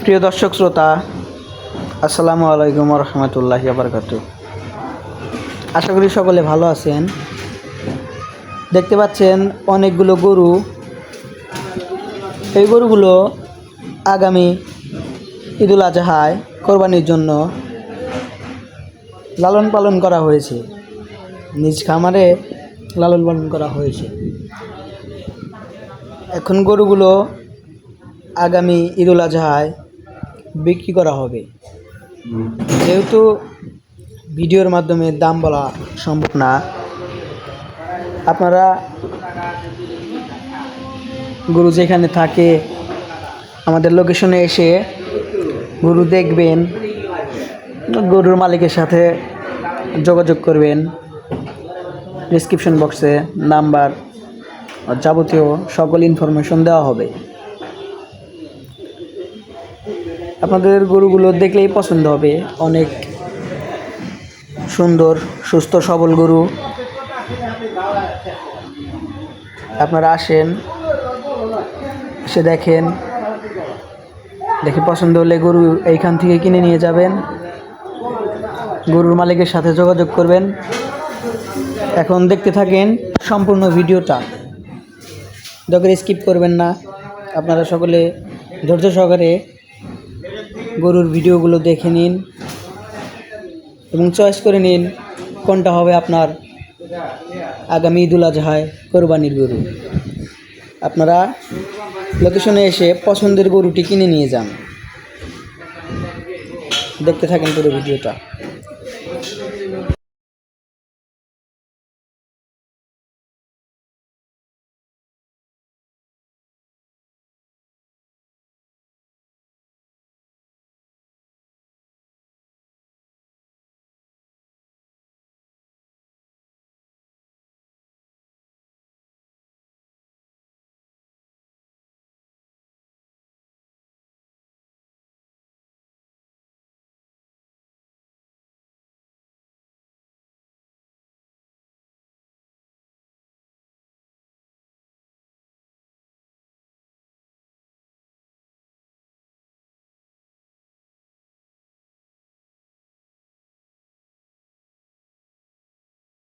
প্রিয় দর্শক শ্রোতা, আসসালামু আলাইকুম রহমতুল্লাহি বারাকাতুহু। আশা করি সকলে ভালো আছেন। দেখতে পাচ্ছেন অনেকগুলো গরু। এই গরুগুলো আগামী ঈদুল আজহায় কোরবানির জন্য লালন পালন করা হয়েছে, নিজ খামারে লালন পালন করা হয়েছে। এখন গরুগুলো আগামী ঈদুল আজহায় বিক্রি করা হবে। যেহেতু ভিডিওর মাধ্যমে দাম বলা সম্ভব না, আপনারা গরু যেখানে থাকে আমাদের লোকেশনে এসে গরু দেখবেন, গরুর মালিকের সাথে যোগাযোগ করবেন। ডেসক্রিপশন বক্সে নাম্বার যাবতীয় সকল ইনফরমেশন দেওয়া হবে। আপনাদের গরুগুলো দেখলেই পছন্দ হবে। অনেক সুন্দর সুস্থ সবল গরু। আপনারা আসেন, এসে দেখেন, দেখে পছন্দ হলে গরু এইখান থেকে কিনে নিয়ে যাবেন। গরুর মালিকের সাথে যোগাযোগ করবেন। এখন দেখতে থাকেন সম্পূর্ণ ভিডিওটা, দয়া করে স্কিপ করবেন না। আপনারা সকলে ধৈর্য সহকারে গরুর ভিডিওগুলো দেখে নিন এবং চয়েস করে নিন কোনটা হবে আপনার আগামী ঈদুল আজহায় কোরবানির গরু। আপনারা লোকেশনে এসে পছন্দের গরুটি কিনে নিয়ে যান। দেখতে থাকেন পুরো ভিডিওটা।